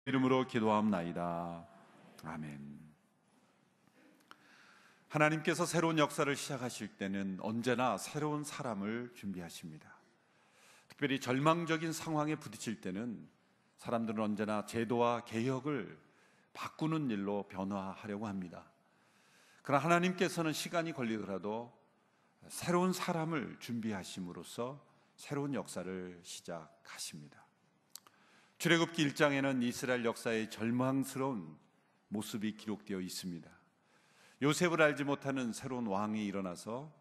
이름으로 기도하옵나이다. 아멘. 하나님께서 새로운 역사를 시작하실 때는 언제나 새로운 사람을 준비하십니다. 특별히 절망적인 상황에 부딪힐 때는 사람들은 언제나 제도와 개혁을 바꾸는 일로 변화하려고 합니다. 그러나 하나님께서는 시간이 걸리더라도 새로운 사람을 준비하심으로써 새로운 역사를 시작하십니다. 출애굽기 1장에는 이스라엘 역사의 절망스러운 모습이 기록되어 있습니다. 요셉을 알지 못하는 새로운 왕이 일어나서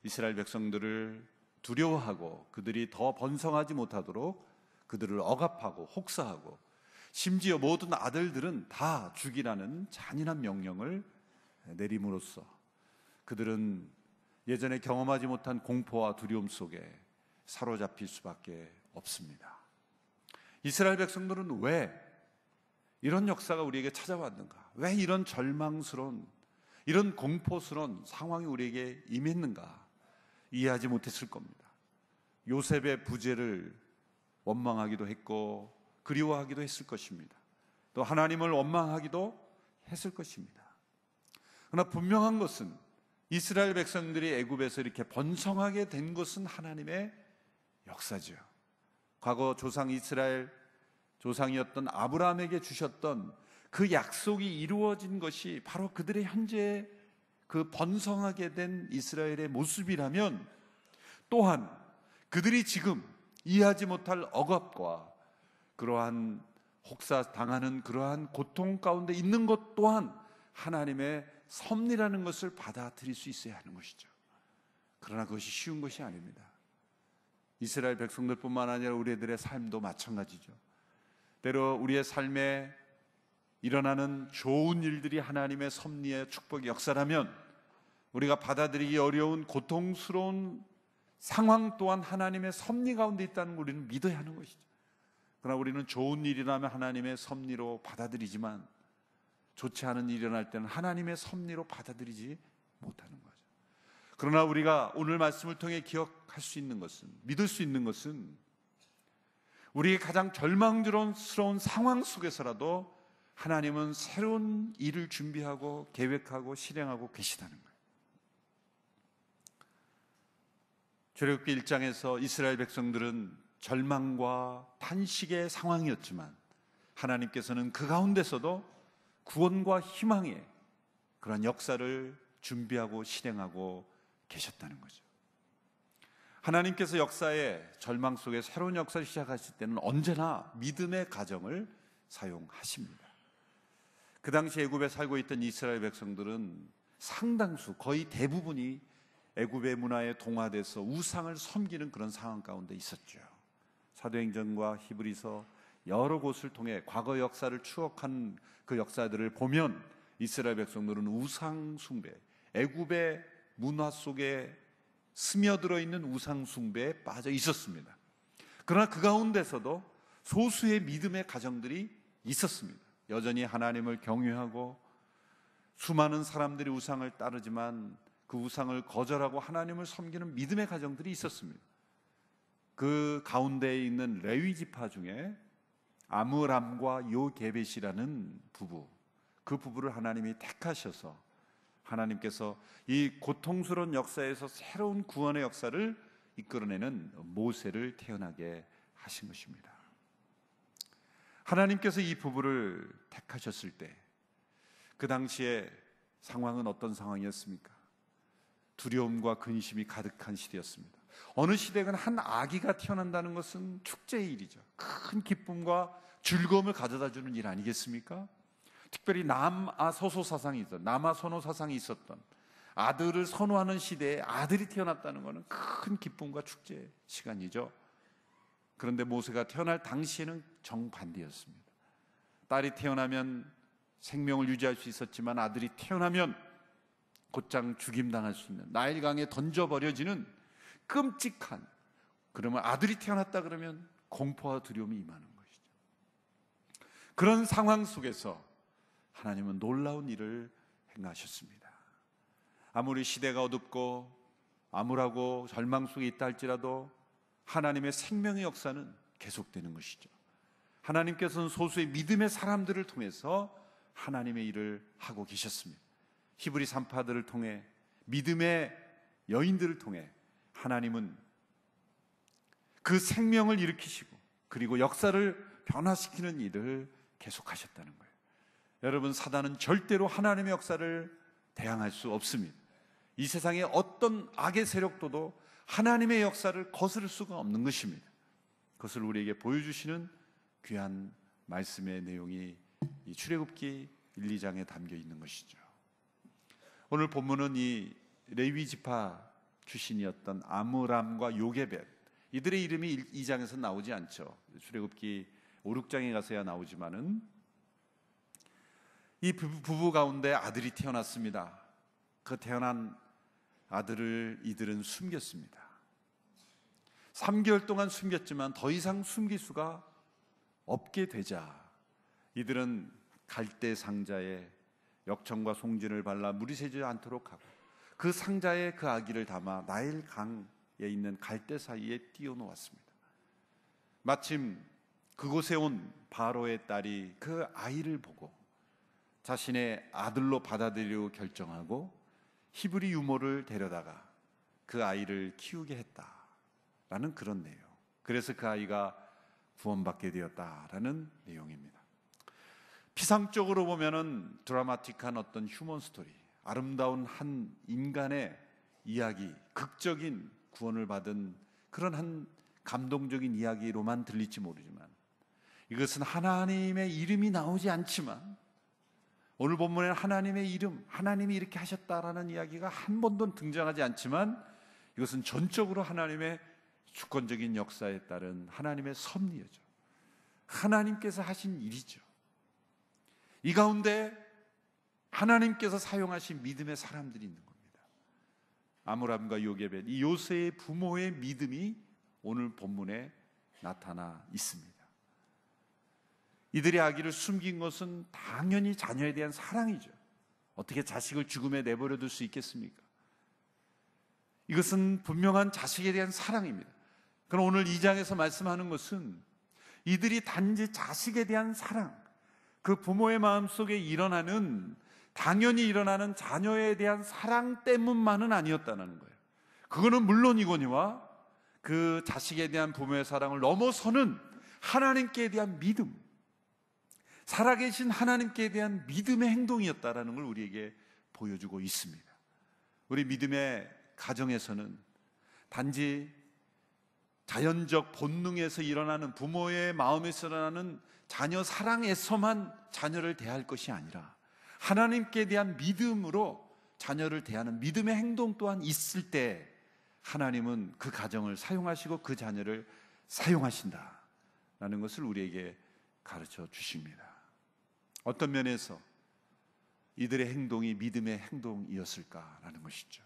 이스라엘 백성들을 두려워하고 그들이 더 번성하지 못하도록 그들을 억압하고 혹사하고 심지어 모든 아들들은 다 죽이라는 잔인한 명령을 내림으로써 그들은 예전에 경험하지 못한 공포와 두려움 속에 사로잡힐 수밖에 없습니다. 이스라엘 백성들은 왜 이런 역사가 우리에게 찾아왔는가? 왜 이런 절망스러운, 이런 공포스러운 상황이 우리에게 임했는가? 이해하지 못했을 겁니다. 요셉의 부재를 원망하기도 했고 그리워하기도 했을 것입니다. 또 하나님을 원망하기도 했을 것입니다. 그러나 분명한 것은 이스라엘 백성들이 애굽에서 이렇게 번성하게 된 것은 하나님의 역사죠. 과거 조상 이스라엘 조상이었던 아브라함에게 주셨던 그 약속이 이루어진 것이 바로 그들의 현재 그 번성하게 된 이스라엘의 모습이라면, 또한 그들이 지금 이해하지 못할 억압과 그러한 혹사당하는 그러한 고통 가운데 있는 것 또한 하나님의 섭리라는 것을 받아들일 수 있어야 하는 것이죠. 그러나 그것이 쉬운 것이 아닙니다. 이스라엘 백성들뿐만 아니라 우리들의 삶도 마찬가지죠. 때로 우리의 삶에 일어나는 좋은 일들이 하나님의 섭리의 축복의 역사라면 우리가 받아들이기 어려운 고통스러운 상황 또한 하나님의 섭리 가운데 있다는 걸 우리는 믿어야 하는 것이죠. 그러나 우리는 좋은 일이 일어나면 하나님의 섭리로 받아들이지만 좋지 않은 일이 일어날 때는 하나님의 섭리로 받아들이지 못하는 거죠. 그러나 우리가 오늘 말씀을 통해 기억할 수 있는 것은, 믿을 수 있는 것은 우리의 가장 절망스러운 상황 속에서라도 하나님은 새로운 일을 준비하고 계획하고 실행하고 계시다는 거예요. 출애굽기 1장에서 이스라엘 백성들은 절망과 탄식의 상황이었지만 하나님께서는 그 가운데서도 구원과 희망의 그런 역사를 준비하고 실행하고 계셨다는 거죠. 하나님께서 역사의 절망 속에 새로운 역사를 시작하실 때는 언제나 믿음의 가정을 사용하십니다. 그 당시 애굽에 살고 있던 이스라엘 백성들은 상당수, 거의 대부분이 애굽의 문화에 동화돼서 우상을 섬기는 그런 상황 가운데 있었죠. 사도행전과 히브리서 여러 곳을 통해 과거 역사를 추억한 그 역사들을 보면 이스라엘 백성들은 우상 숭배, 애굽의 문화 속에 스며들어 있는 우상 숭배에 빠져 있었습니다. 그러나 그 가운데서도 소수의 믿음의 가정들이 있었습니다. 여전히 하나님을 경외하고 수많은 사람들이 우상을 따르지만 그 우상을 거절하고 하나님을 섬기는 믿음의 가정들이 있었습니다. 그 가운데에 있는 레위 지파 중에 아므람과 요게벳이라는 부부, 그 부부를 하나님이 택하셔서 하나님께서 이 고통스러운 역사에서 새로운 구원의 역사를 이끌어내는 모세를 태어나게 하신 것입니다. 하나님께서 이 부부를 택하셨을 때 그 당시에 상황은 어떤 상황이었습니까? 두려움과 근심이 가득한 시대였습니다. 어느 시대건 한 아기가 태어난다는 것은 축제의 일이죠. 큰 기쁨과 즐거움을 가져다주는 일 아니겠습니까? 특별히 남아소소 사상이 있었던, 남아선호 사상이 있었던 아들을 선호하는 시대에 아들이 태어났다는 것은 큰 기쁨과 축제의 시간이죠. 그런데 모세가 태어날 당시에는 정반대였습니다. 딸이 태어나면 생명을 유지할 수 있었지만 아들이 태어나면 곧장 죽임당할 수 있는, 나일강에 던져버려지는 끔찍한, 그러면 아들이 태어났다 그러면 공포와 두려움이 임하는 것이죠. 그런 상황 속에서 하나님은 놀라운 일을 행하셨습니다. 아무리 시대가 어둡고 암울하고 절망 속에 있다 할지라도 하나님의 생명의 역사는 계속되는 것이죠. 하나님께서는 소수의 믿음의 사람들을 통해서 하나님의 일을 하고 계셨습니다. 히브리 산파들을 통해, 믿음의 여인들을 통해 하나님은 그 생명을 일으키시고 그리고 역사를 변화시키는 일을 계속하셨다는 거예요. 여러분, 사단은 절대로 하나님의 역사를 대항할 수 없습니다. 이 세상의 어떤 악의 세력도도 하나님의 역사를 거스를 수가 없는 것입니다. 그것을 우리에게 보여주시는 귀한 말씀의 내용이 이 출애굽기 1, 2장에 담겨 있는 것이죠. 오늘 본문은 이 레위 지파 출신이었던 아므람과 요게벳, 이들의 이름이 2장에서 나오지 않죠. 출애굽기 5, 6장에 가서야 나오지만은 이 부부 가운데 아들이 태어났습니다. 그 태어난 아들을 이들은 숨겼습니다. 3개월 동안 숨겼지만 더 이상 숨길 수가 없게 되자 이들은 갈대 상자에 역청과 송진을 발라 물이 새지 않도록 하고 그 상자에 그 아기를 담아 나일 강에 있는 갈대 사이에 띄워놓았습니다. 마침 그곳에 온 바로의 딸이 그 아이를 보고 자신의 아들로 받아들이려고 결정하고 히브리 유모를 데려다가 그 아이를 키우게 했다라는 그런 내용. 그래서 그 아이가 구원받게 되었다라는 내용입니다. 피상적으로 보면은 드라마틱한 어떤 휴먼 스토리, 아름다운 한 인간의 이야기, 극적인 구원을 받은 그런 한 감동적인 이야기로만 들릴지 모르지만 이것은 하나님의 이름이 나오지 않지만 오늘 본문에는 하나님의 이름, 하나님이 이렇게 하셨다라는 이야기가 한 번도 등장하지 않지만 이것은 전적으로 하나님의 주권적인 역사에 따른 하나님의 섭리죠. 하나님께서 하신 일이죠. 이 가운데 하나님께서 사용하신 믿음의 사람들이 있는 겁니다. 아므람과 요게벳, 이 요새의 부모의 믿음이 오늘 본문에 나타나 있습니다. 이들의 아기를 숨긴 것은 당연히 자녀에 대한 사랑이죠. 어떻게 자식을 죽음에 내버려 둘 수 있겠습니까? 이것은 분명한 자식에 대한 사랑입니다. 그럼 오늘 2장에서 말씀하는 것은 이들이 단지 자식에 대한 사랑, 그 부모의 마음속에 당연히 일어나는 자녀에 대한 사랑 때문만은 아니었다는 거예요. 그거는 물론이거니와 그 자식에 대한 부모의 사랑을 넘어서는 하나님께 대한 믿음, 살아계신 하나님께 대한 믿음의 행동이었다라는 걸 우리에게 보여주고 있습니다. 우리 믿음의 가정에서는 단지 자연적 본능에서 일어나는, 부모의 마음에서 일어나는 자녀 사랑에서만 자녀를 대할 것이 아니라 하나님께 대한 믿음으로 자녀를 대하는 믿음의 행동 또한 있을 때 하나님은 그 가정을 사용하시고 그 자녀를 사용하신다라는 것을 우리에게 가르쳐 주십니다. 어떤 면에서 이들의 행동이 믿음의 행동이었을까라는 것이죠.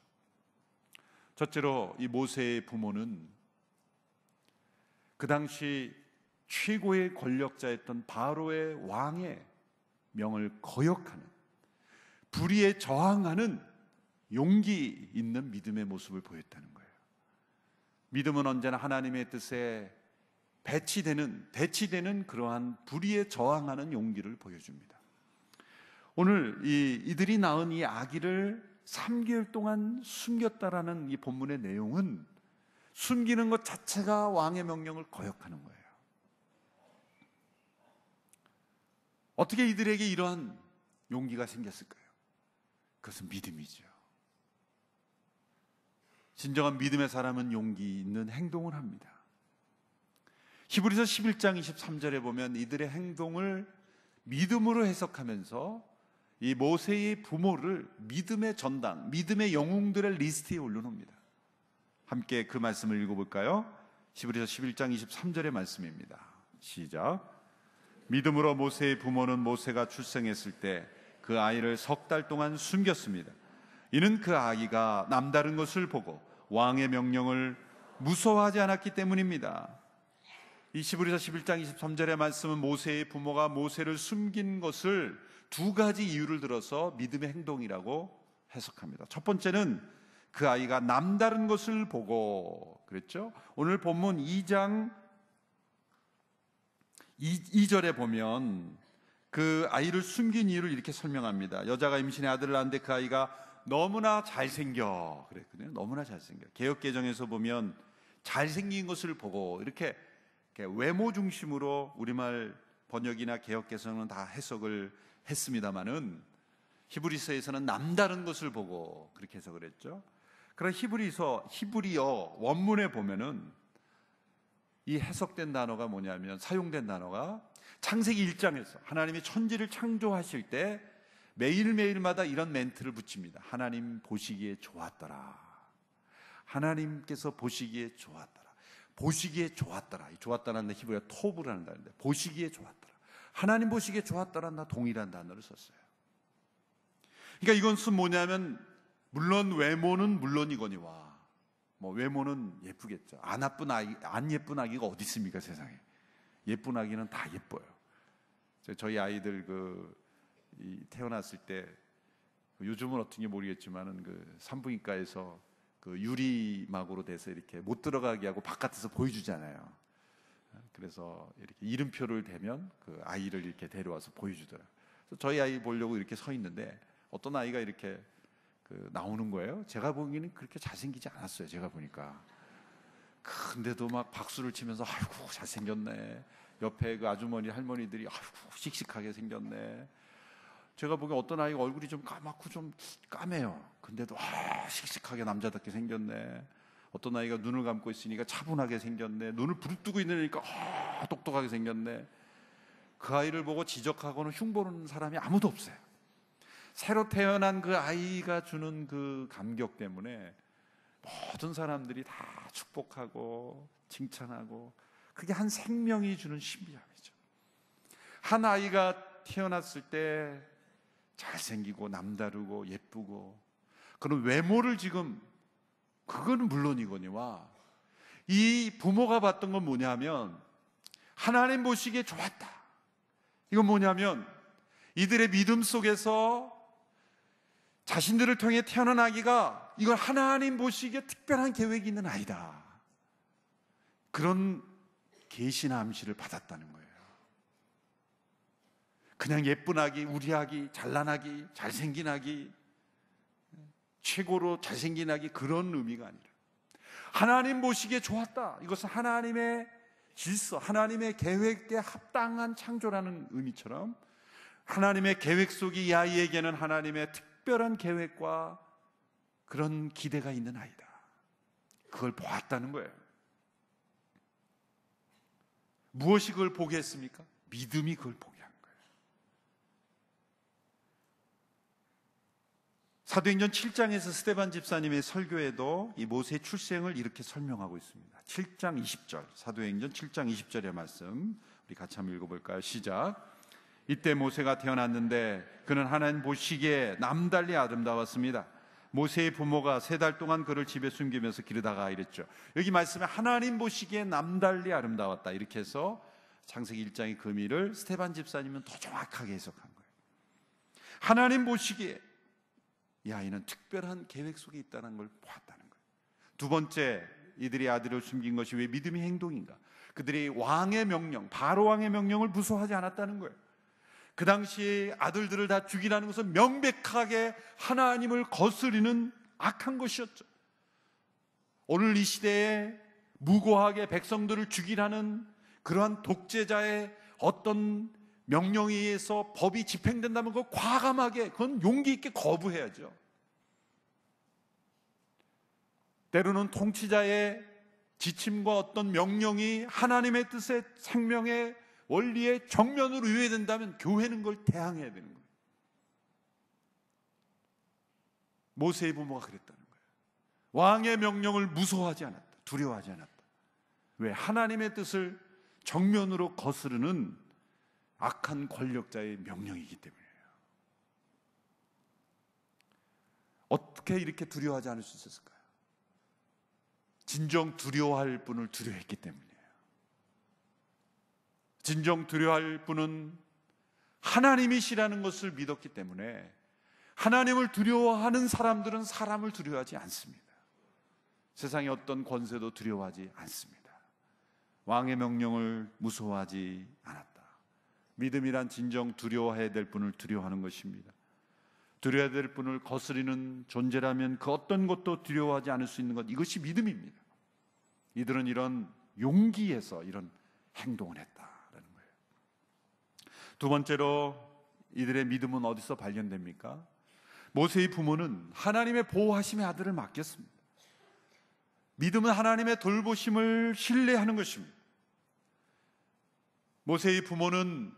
첫째로 이 모세의 부모는 그 당시 최고의 권력자였던 바로의 왕의 명을 거역하는, 불의에 저항하는 용기 있는 믿음의 모습을 보였다는 거예요. 믿음은 언제나 하나님의 뜻에 대치되는 그러한 불의에 저항하는 용기를 보여줍니다. 오늘 이들이 낳은 이 아기를 3개월 동안 숨겼다라는 이 본문의 내용은 숨기는 것 자체가 왕의 명령을 거역하는 거예요. 어떻게 이들에게 이러한 용기가 생겼을까요? 그것은 믿음이죠. 진정한 믿음의 사람은 용기 있는 행동을 합니다. 히브리서 11장 23절에 보면 이들의 행동을 믿음으로 해석하면서 이 모세의 부모를 믿음의 전당, 믿음의 영웅들의 리스트에 올려놓습니다. 함께 그 말씀을 읽어볼까요? 히브리서 11장 23절의 말씀입니다. 시작. 믿음으로 모세의 부모는 모세가 출생했을 때 그 아이를 3달 동안 숨겼습니다. 이는 그 아기가 남다른 것을 보고 왕의 명령을 무서워하지 않았기 때문입니다. 이 히브리서 11장 23절의 말씀은 모세의 부모가 모세를 숨긴 것을 2가지 이유를 들어서 믿음의 행동이라고 해석합니다. 첫 번째는 그 아이가 남다른 것을 보고 그랬죠. 오늘 본문 2장 2절에 보면 그 아이를 숨긴 이유를 이렇게 설명합니다. 여자가 임신의 아들을 낳았는데 그 아이가 너무나 잘생겨 그랬거든요. 너무나 잘생겨. 개역개정에서 보면 잘생긴 것을 보고 이렇게 외모 중심으로 우리말 번역이나 개역개정은 다 해석을 했습니다마는 히브리서에서는 남다른 것을 보고 그렇게 해석을 했죠. 그러나 히브리어 원문에 보면은 이 해석된 단어가 뭐냐면, 사용된 단어가 창세기 1장에서 하나님이 천지를 창조하실 때 매일매일마다 이런 멘트를 붙입니다. 하나님 보시기에 좋았더라. 하나님께서 보시기에 좋았더라. 보시기에 좋았더라. 이 좋았다는 히브리어 토브라는 단어인데, 보시기에 좋았더라. 하나님 보시기에 좋았더라. 동일한 단어를 썼어요. 그러니까 이것은 뭐냐면, 물론 외모는 물론이거니와, 외모는 예쁘겠죠. 안 예쁜 아기가 어디 있습니까, 세상에. 예쁜 아기는 다 예뻐요. 저희 아이들 태어났을 때, 요즘은 어떤지 모르겠지만은 산부인과에서 유리막으로 돼서 이렇게 못 들어가게 하고 바깥에서 보여주잖아요. 그래서 이렇게 이름표를 대면 그 아이를 이렇게 데려와서 보여주더라고요. 그래서 저희 아이 보려고 이렇게 서 있는데 어떤 아이가 이렇게 나오는 거예요. 제가 보기에는 그렇게 잘생기지 않았어요. 제가 보니까. 근데도 막 박수를 치면서 아이고 잘생겼네. 옆에 그 아주머니 할머니들이 아이고 씩씩하게 생겼네. 제가 보기엔 어떤 아이가 얼굴이 좀 까맣고 좀 까매요. 근데도 씩씩하게 남자답게 생겼네. 어떤 아이가 눈을 감고 있으니까 차분하게 생겼네. 눈을 부릅뜨고 있으니까 똑똑하게 생겼네. 그 아이를 보고 지적하고는 흉보는 사람이 아무도 없어요. 새로 태어난 그 아이가 주는 그 감격 때문에 모든 사람들이 다 축복하고 칭찬하고, 그게 한 생명이 주는 신비함이죠. 한 아이가 태어났을 때 잘생기고 남다르고 예쁘고, 그런 외모를 지금, 그거는 물론이거니와, 이 부모가 봤던 건 뭐냐면 하나님 보시기에 좋았다. 이건 뭐냐면 이들의 믿음 속에서 자신들을 통해 태어난 아기가 이건 하나님 보시기에 특별한 계획이 있는 아이다. 그런 계시나 암시를 받았다는 거예요. 그냥 예쁜 아기, 우리 아기, 잘난 아기, 잘생긴 아기, 최고로 잘생긴 아기, 그런 의미가 아니라 하나님 보시기에 좋았다. 이것은 하나님의 질서, 하나님의 계획에 합당한 창조라는 의미처럼 하나님의 계획 속에 이 아이에게는 하나님의 특별한 계획과 그런 기대가 있는 아이다. 그걸 보았다는 거예요. 무엇이 그걸 보게 했습니까? 믿음이 그걸 보게 한 거예요. 사도행전 7장에서 스데반 집사님의 설교에도 이 모세의 출생을 이렇게 설명하고 있습니다. 7장 20절, 사도행전 7장 20절의 말씀 우리 같이 한번 읽어볼까요? 시작. 이때 모세가 태어났는데 그는 하나님 보시기에 남달리 아름다웠습니다. 모세의 부모가 3달 동안 그를 집에 숨기면서 기르다가 이랬죠. 여기 말씀에 하나님 보시기에 남달리 아름다웠다, 이렇게 해서 창세기 1장의 의미를 스데반 집사님은 더 정확하게 해석한 거예요. 하나님 보시기에 이 아이는 특별한 계획 속에 있다는 걸 보았다는 거예요. 두 번째, 이들이 아들을 숨긴 것이 왜 믿음의 행동인가? 그들이 왕의 명령, 바로 왕의 명령을 무서워하지 않았다는 거예요. 그 당시에 아들들을 다 죽이라는 것은 명백하게 하나님을 거스리는 악한 것이었죠. 오늘 이 시대에 무고하게 백성들을 죽이라는 그러한 독재자의 어떤 명령에 의해서 법이 집행된다면 그걸 과감하게, 그건 용기 있게 거부해야죠. 때로는 통치자의 지침과 어떤 명령이 하나님의 뜻의 생명의 원리의 정면으로 위배된다면 교회는 그걸 대항해야 되는 거예요. 모세의 부모가 그랬다는 거예요. 왕의 명령을 무서워하지 않았다, 두려워하지 않았다. 왜? 하나님의 뜻을 정면으로 거스르는 악한 권력자의 명령이기 때문이에요. 어떻게 이렇게 두려워하지 않을 수 있었을까요? 진정 두려워할 분을 두려워했기 때문이에요. 진정 두려워할 분은 하나님이시라는 것을 믿었기 때문에 하나님을 두려워하는 사람들은 사람을 두려워하지 않습니다. 세상의 어떤 권세도 두려워하지 않습니다. 왕의 명령을 무서워하지 않았다. 믿음이란 진정 두려워해야 될 분을 두려워하는 것입니다. 두려워해야 될 분을 거스리는 존재라면 그 어떤 것도 두려워하지 않을 수 있는 것, 이것이 믿음입니다. 이들은 이런 용기에서 이런 행동을 했다라는 거예요. 두 번째로 이들의 믿음은 어디서 발견됩니까? 모세의 부모는 하나님의 보호하심의 아들을 맡겼습니다. 믿음은 하나님의 돌보심을 신뢰하는 것입니다. 모세의 부모는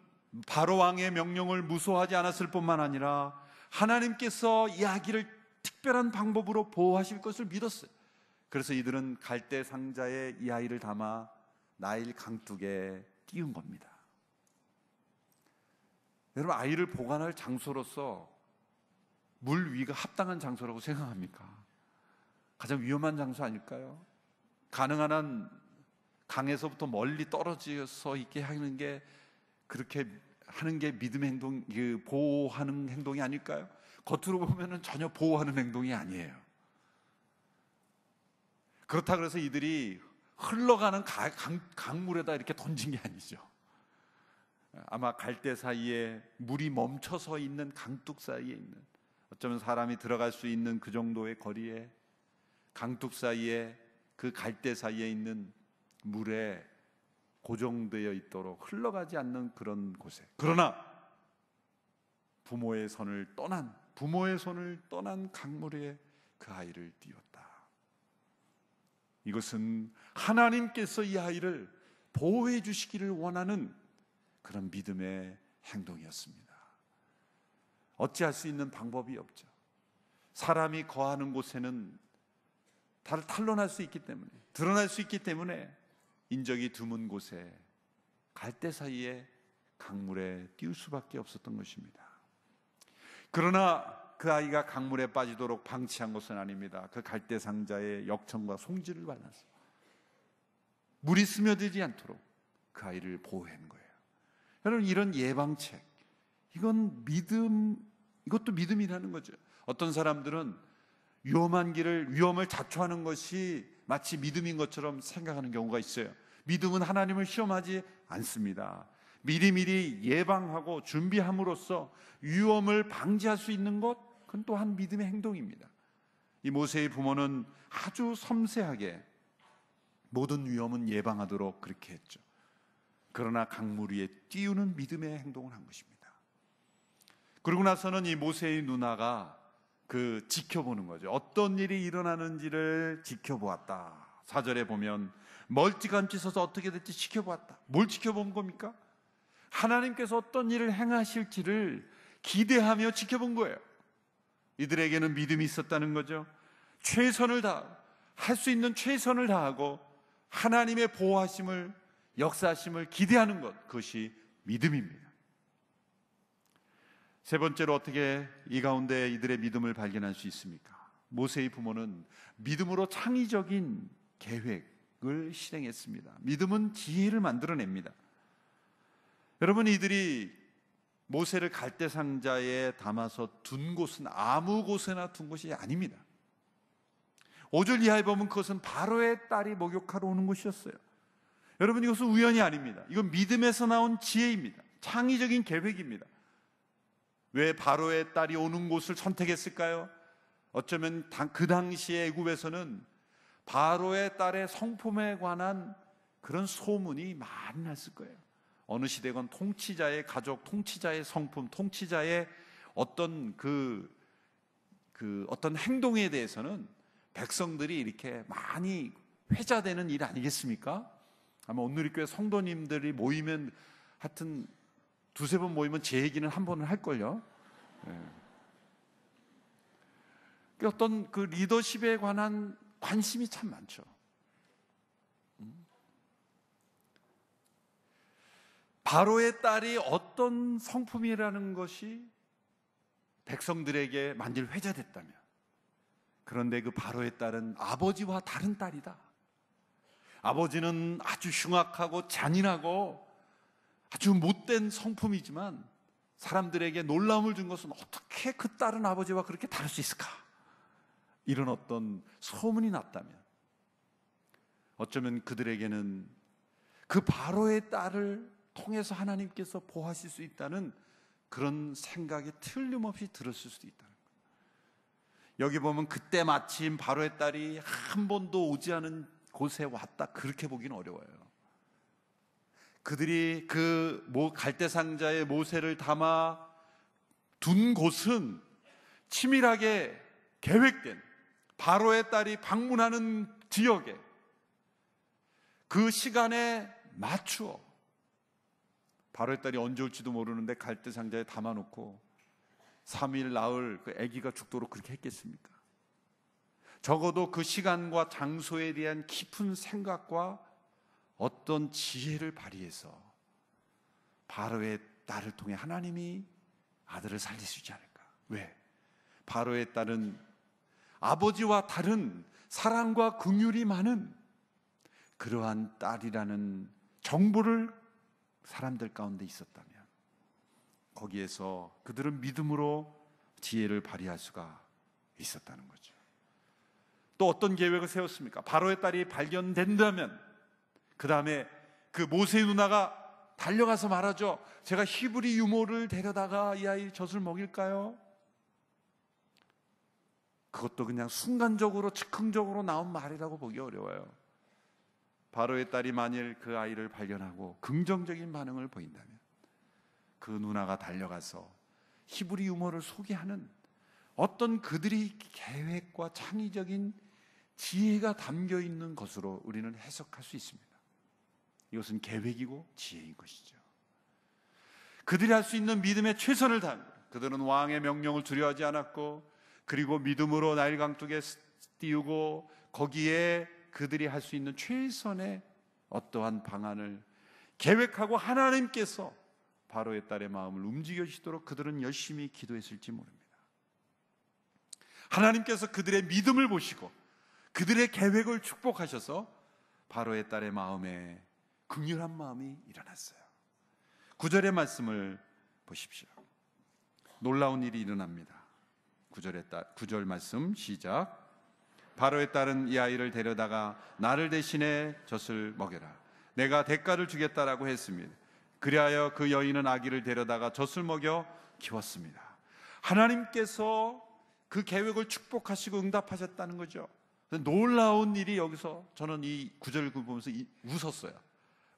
바로 왕의 명령을 무서워하지 않았을 뿐만 아니라 하나님께서 이 아기를 특별한 방법으로 보호하실 것을 믿었어요. 그래서 이들은 갈대 상자에 이 아이를 담아 나일 강둑에 띄운 겁니다. 여러분, 아이를 보관할 장소로서 물 위가 합당한 장소라고 생각합니까? 가장 위험한 장소 아닐까요? 가능한 한 강에서부터 멀리 떨어져서 있게 하는 게, 그렇게 하는 게 믿음의 행동, 보호하는 행동이 아닐까요? 겉으로 보면은 전혀 보호하는 행동이 아니에요. 그렇다 그래서 이들이 흘러가는 강물에다 이렇게 던진 게 아니죠. 아마 갈대 사이에 물이 멈춰서 있는 강둑 사이에 있는, 어쩌면 사람이 들어갈 수 있는 그 정도의 거리에, 강둑 사이에, 그 갈대 사이에 있는 물에 고정되어 있도록 흘러가지 않는 그런 곳에, 그러나 부모의 손을 떠난 강물에 그 아이를 띄웠다. 이것은 하나님께서 이 아이를 보호해 주시기를 원하는 그런 믿음의 행동이었습니다. 어찌할 수 있는 방법이 없죠. 사람이 거하는 곳에는 탄로날 수 있기 때문에, 드러날 수 있기 때문에 인적이 드문 곳에 갈대 사이에 강물에 띄울 수밖에 없었던 것입니다. 그러나 그 아이가 강물에 빠지도록 방치한 것은 아닙니다. 그 갈대 상자에 역청과 송지를 발라서 물이 스며들지 않도록 그 아이를 보호한 거예요. 여러분, 이런 예방책, 이건 이것도 믿음이라는 거죠. 어떤 사람들은 위험을 자초하는 것이 마치 믿음인 것처럼 생각하는 경우가 있어요. 믿음은 하나님을 시험하지 않습니다. 미리미리 예방하고 준비함으로써 위험을 방지할 수 있는 것, 그건 또한 믿음의 행동입니다. 이 모세의 부모는 아주 섬세하게 모든 위험은 예방하도록 그렇게 했죠. 그러나 강물 위에 띄우는 믿음의 행동을 한 것입니다. 그러고 나서는 이 모세의 누나가 지켜보는 거죠. 어떤 일이 일어나는지를 지켜보았다. 4절에 보면 멀찌감치 서서 어떻게 될지 지켜보았다. 뭘 지켜본 겁니까? 하나님께서 어떤 일을 행하실지를 기대하며 지켜본 거예요. 이들에게는 믿음이 있었다는 거죠. 할 수 있는 최선을 다하고 하나님의 보호하심을, 역사하심을 기대하는 것, 그것이 믿음입니다. 세 번째로 어떻게 이 가운데 이들의 믿음을 발견할 수 있습니까? 모세의 부모는 믿음으로 창의적인 계획을 실행했습니다. 믿음은 지혜를 만들어냅니다. 여러분, 이들이 모세를 갈대 상자에 담아서 둔 곳은 아무 곳에나 둔 것이 아닙니다. 5절 이하에 보면 그것은 바로의 딸이 목욕하러 오는 곳이었어요. 여러분, 이것은 우연이 아닙니다. 이건 믿음에서 나온 지혜입니다. 창의적인 계획입니다. 왜 바로의 딸이 오는 곳을 선택했을까요? 어쩌면 그 당시의 애굽에서는 바로의 딸의 성품에 관한 그런 소문이 많이 났을 거예요. 어느 시대건 통치자의 가족, 통치자의 성품, 통치자의 어떤 어떤 행동에 대해서는 백성들이 이렇게 많이 회자되는 일 아니겠습니까? 아마 온누리교회 성도님들이 모이면 하여튼 두세 번 모이면 제 얘기는 한 번은 할걸요. 어떤 리더십에 관한 관심이 참 많죠. 바로의 딸이 어떤 성품이라는 것이 백성들에게 만일 회자됐다면, 그런데 그 바로의 딸은 아버지와 다른 딸이다. 아버지는 아주 흉악하고 잔인하고 아주 못된 성품이지만 사람들에게 놀라움을 준 것은 어떻게 그 딸은 아버지와 그렇게 다를 수 있을까? 이런 어떤 소문이 났다면, 어쩌면 그들에게는 그 바로의 딸을 통해서 하나님께서 보호하실 수 있다는 그런 생각이 틀림없이 들었을 수도 있다는 거예요. 여기 보면 그때 마침 바로의 딸이 한 번도 오지 않은 곳에 왔다, 그렇게 보기는 어려워요. 그들이 그 갈대상자에 모세를 담아 둔 곳은 치밀하게 계획된 바로의 딸이 방문하는 지역에 그 시간에 맞추어, 바로의 딸이 언제 올지도 모르는데 갈대상자에 담아놓고 3일 나흘 그 아기가 죽도록 그렇게 했겠습니까? 적어도 그 시간과 장소에 대한 깊은 생각과 어떤 지혜를 발휘해서 바로의 딸을 통해 하나님이 아들을 살릴 수 있지 않을까? 왜? 바로의 딸은 아버지와 다른 사랑과 긍휼이 많은 그러한 딸이라는 정보를 사람들 가운데 있었다면, 거기에서 그들은 믿음으로 지혜를 발휘할 수가 있었다는 거죠. 또 어떤 계획을 세웠습니까? 바로의 딸이 발견된다면 그 다음에 그 모세의 누나가 달려가서 말하죠. 제가 히브리 유모를 데려다가 이 아이 젖을 먹일까요? 그것도 그냥 순간적으로 즉흥적으로 나온 말이라고 보기 어려워요. 바로의 딸이 만일 그 아이를 발견하고 긍정적인 반응을 보인다면 그 누나가 달려가서 히브리 유모를 소개하는 어떤 그들의 계획과 창의적인 지혜가 담겨 있는 것으로 우리는 해석할 수 있습니다. 이것은 계획이고 지혜인 것이죠. 그들이 할 수 있는 믿음의 최선을 다한 거예요. 그들은 왕의 명령을 두려워하지 않았고, 그리고 믿음으로 나일 강둑에 띄우고 거기에 그들이 할 수 있는 최선의 어떠한 방안을 계획하고 하나님께서 바로의 딸의 마음을 움직여주시도록 그들은 열심히 기도했을지 모릅니다. 하나님께서 그들의 믿음을 보시고 그들의 계획을 축복하셔서 바로의 딸의 마음에 긍휼한 마음이 일어났어요. 9절의 말씀을 보십시오. 놀라운 일이 일어납니다. 9절 말씀 시작. 바로의 딸은 이 아이를 데려다가 나를 대신해 젖을 먹여라, 내가 대가를 주겠다라고 했습니다. 그리하여 그 여인은 아기를 데려다가 젖을 먹여 키웠습니다. 하나님께서 그 계획을 축복하시고 응답하셨다는 거죠. 놀라운 일이 여기서, 저는 이 9절을 보면서 웃었어요.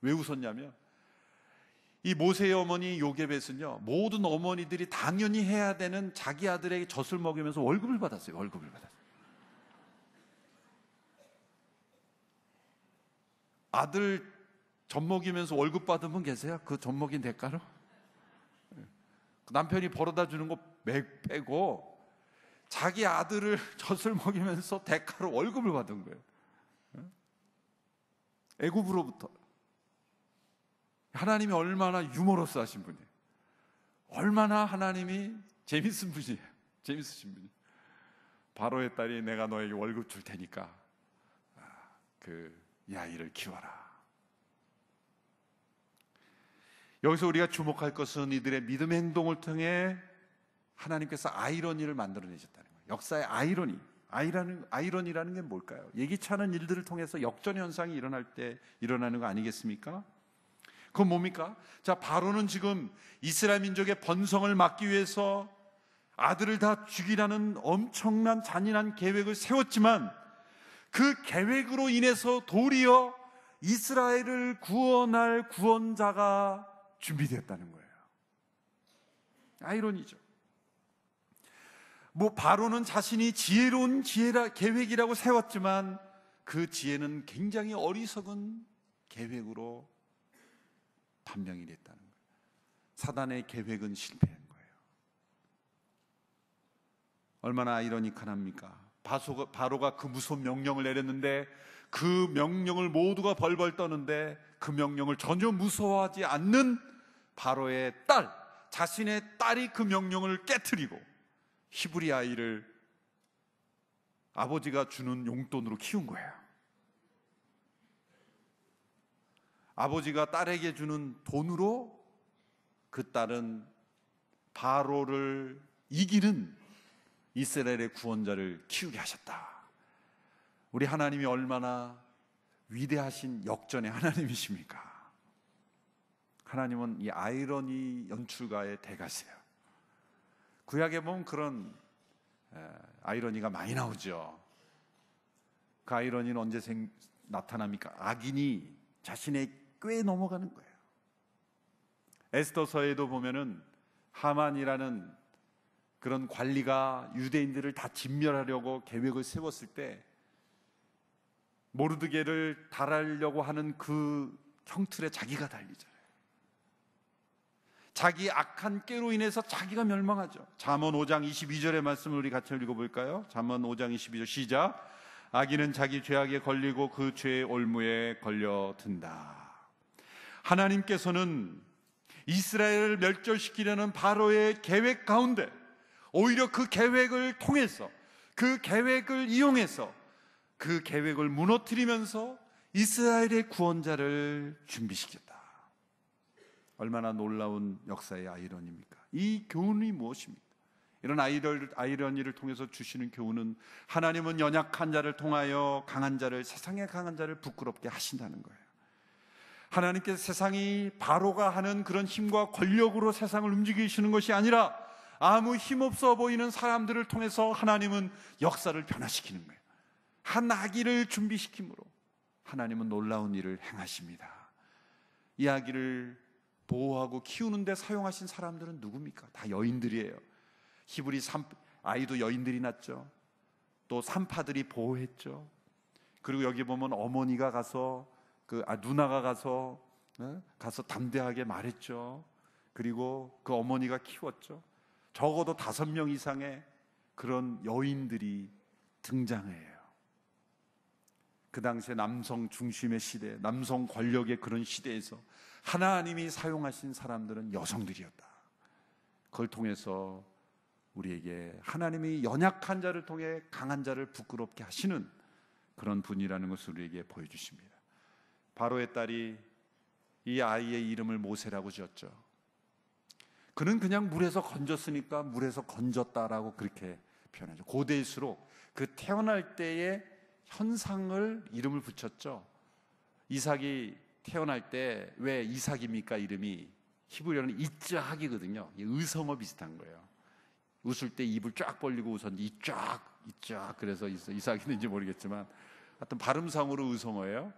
왜 웃었냐면, 이 모세의 어머니 요게벳은요, 모든 어머니들이 당연히 해야 되는 자기 아들에게 젖을 먹이면서 월급을 받았어요. 월급을 받았어요. 아들 젖 먹이면서 월급 받은 분 계세요? 그 젖 먹인 대가로? 남편이 벌어다 주는 거 빼고 자기 아들을 젖을 먹이면서 대가로 월급을 받은 거예요. 애굽으로부터. 하나님이 얼마나 유머러스 하신 분이에요. 얼마나 하나님이 재밌으신 분이에요. 바로의 딸이 내가 너에게 월급 줄 테니까 이 아이를 키워라. 여기서 우리가 주목할 것은 이들의 믿음의 행동을 통해 하나님께서 아이러니를 만들어내셨다는 거예요. 역사의 아이러니라는 게 뭘까요? 예기치 않은 일들을 통해서 역전 현상이 일어날 때 일어나는 거 아니겠습니까? 그건 뭡니까? 자, 바로는 지금 이스라엘 민족의 번성을 막기 위해서 아들을 다 죽이라는 엄청난 잔인한 계획을 세웠지만, 그 계획으로 인해서 도리어 이스라엘을 구원할 구원자가 준비되었다는 거예요. 아이러니죠. 바로는 자신이 지혜로운 계획이라고 세웠지만 그 지혜는 굉장히 어리석은 계획으로 판명이 됐다는 거예요. 사단의 계획은 실패한 거예요. 얼마나 아이러니컬합니까? 바로가 그 무서운 명령을 내렸는데, 그 명령을 모두가 벌벌 떠는데, 그 명령을 전혀 무서워하지 않는 바로의 딸, 자신의 딸이 그 명령을 깨트리고 히브리 아이를 아버지가 주는 용돈으로 키운 거예요. 아버지가 딸에게 주는 돈으로 그 딸은 바로를 이기는 이스라엘의 구원자를 키우게 하셨다. 우리 하나님이 얼마나 위대하신 역전의 하나님이십니까? 하나님은 이 아이러니 연출가의 대가세요. 구약에 보면 그런 아이러니가 많이 나오죠. 그 아이러니는 언제 나타납니까? 악인이 자신의 꾀에 넘어가는 거예요. 에스더서에도 보면은 하만이라는 그런 관리가 유대인들을 다 진멸하려고 계획을 세웠을 때 모르드게를 달하려고 하는 그 형틀에 자기가 달리잖아요. 자기 악한 꾀로 인해서 자기가 멸망하죠. 잠언 5장 22절의 말씀을 우리 같이 읽어볼까요? 잠언 5장 22절 시작. 악인은 자기 죄악에 걸리고 그 죄의 올무에 걸려든다. 하나님께서는 이스라엘을 멸절시키려는 바로의 계획 가운데 오히려 그 계획을 통해서, 그 계획을 이용해서 그 계획을 무너뜨리면서 이스라엘의 구원자를 준비시켰다. 얼마나 놀라운 역사의 아이러니입니까? 이 교훈이 무엇입니까? 이런 아이러니를 통해서 주시는 교훈은 하나님은 연약한 자를 통하여 강한 자를, 세상의 강한 자를 부끄럽게 하신다는 거예요. 하나님께서 세상이 바로가 하는 그런 힘과 권력으로 세상을 움직이시는 것이 아니라 아무 힘없어 보이는 사람들을 통해서 하나님은 역사를 변화시키는 거예요. 한 아기를 준비시킴으로 하나님은 놀라운 일을 행하십니다. 이 아기를 보호하고 키우는 데 사용하신 사람들은 누굽니까? 다 여인들이에요. 히브리 아이도 여인들이 낳죠. 또 산파들이 보호했죠. 그리고 여기 보면 어머니가 가서 누나가 가서 담대하게 말했죠. 그리고 그 어머니가 키웠죠. 적어도 5명 이상의 그런 여인들이 등장해요. 그 당시에 남성 중심의 시대, 남성 권력의 그런 시대에서 하나님이 사용하신 사람들은 여성들이었다. 그걸 통해서 우리에게 하나님이 연약한 자를 통해 강한 자를 부끄럽게 하시는 그런 분이라는 것을 우리에게 보여주십니다. 바로의 딸이 이 아이의 이름을 모세라고 지었죠. 그는 그냥 물에서 건졌으니까 물에서 건졌다라고 그렇게 표현하죠. 고대일수록 그 태어날 때의 현상을 이름을 붙였죠. 이삭이 태어날 때 왜 이삭입니까? 이름이 히브리어는 이츠학이거든요. 의성어 비슷한 거예요. 웃을 때 입을 쫙 벌리고 웃었는데 이쫙 그래서 이삭인지 모르겠지만 하여튼 발음상으로 의성어예요.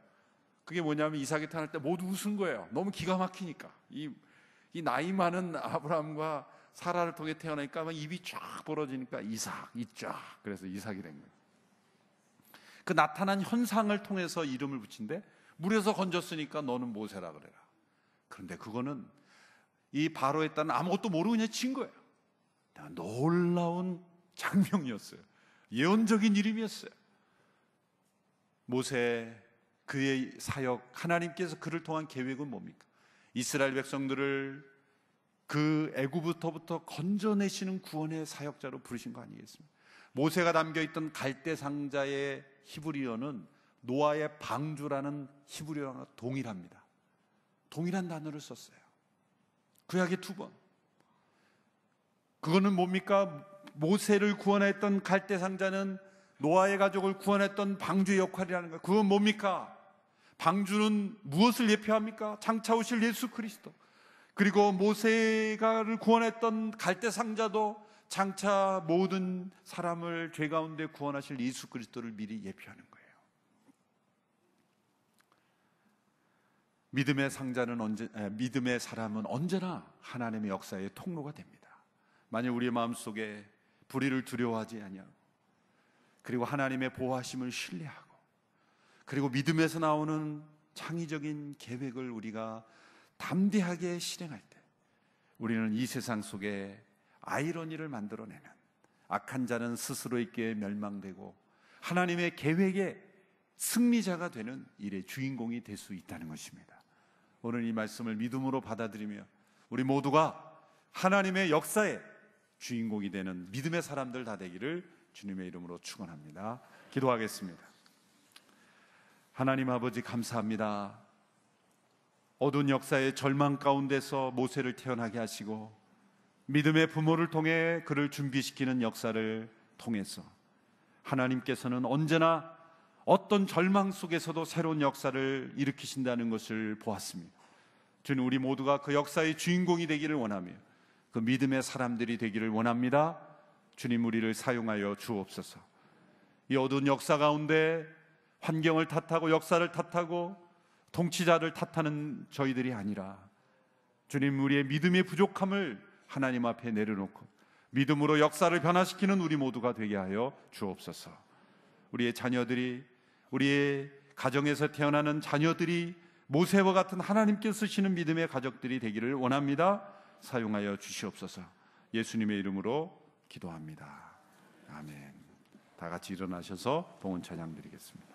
그게 뭐냐면 이삭이 태어날 때 모두 웃은 거예요. 너무 기가 막히니까. 이 나이 많은 아브라함과 사라를 통해 태어나니까 막 입이 쫙 벌어지니까 이삭 그래서 이삭이 된 거예요. 그 나타난 현상을 통해서 이름을 붙인데 물에서 건졌으니까 너는 모세라 그래라. 그런데 그거는 이 바로의 딸은 아무것도 모르고 그냥 친 거예요. 놀라운 장면이었어요. 예언적인 이름이었어요. 모세, 그의 사역, 하나님께서 그를 통한 계획은 뭡니까? 이스라엘 백성들을 그 애굽부터 건져내시는 구원의 사역자로 부르신 거 아니겠습니까? 모세가 담겨있던 갈대 상자의 히브리어는 노아의 방주라는 히브리어와 동일합니다. 동일한 단어를 썼어요. 구약에 2번. 그거는 뭡니까? 모세를 구원했던 갈대 상자는 노아의 가족을 구원했던 방주의 역할이라는 거예요. 그건 뭡니까? 방주는 무엇을 예표합니까? 장차 오실 예수 그리스도. 그리고 모세가를 구원했던 갈대 상자도 장차 모든 사람을 죄 가운데 구원하실 예수 그리스도를 미리 예표하는 거예요. 믿음의 사람은 언제나 하나님의 역사의 통로가 됩니다. 만일 우리의 마음속에 불의를 두려워하지 아니하고, 그리고 하나님의 보호하심을 신뢰하고, 그리고 믿음에서 나오는 창의적인 계획을 우리가 담대하게 실행할 때 우리는 이 세상 속에 아이러니를 만들어내는, 악한 자는 스스로 있게 멸망되고 하나님의 계획의 승리자가 되는 일의 주인공이 될 수 있다는 것입니다. 오늘 이 말씀을 믿음으로 받아들이며 우리 모두가 하나님의 역사의 주인공이 되는 믿음의 사람들 다 되기를 주님의 이름으로 축원합니다. 기도하겠습니다. 하나님 아버지 감사합니다. 어두운 역사의 절망 가운데서 모세를 태어나게 하시고 믿음의 부모를 통해 그를 준비시키는 역사를 통해서 하나님께서는 언제나 어떤 절망 속에서도 새로운 역사를 일으키신다는 것을 보았습니다. 주님, 우리 모두가 그 역사의 주인공이 되기를 원하며 그 믿음의 사람들이 되기를 원합니다. 주님, 우리를 사용하여 주옵소서. 이 어두운 역사 가운데 환경을 탓하고 역사를 탓하고 통치자를 탓하는 저희들이 아니라 주님, 우리의 믿음의 부족함을 하나님 앞에 내려놓고 믿음으로 역사를 변화시키는 우리 모두가 되게 하여 주옵소서. 우리의 자녀들이, 우리의 가정에서 태어나는 자녀들이 모세와 같은 하나님께서 쓰시는 믿음의 가족들이 되기를 원합니다. 사용하여 주시옵소서. 예수님의 이름으로 기도합니다. 아멘. 다 같이 일어나셔서 봉헌 찬양 드리겠습니다.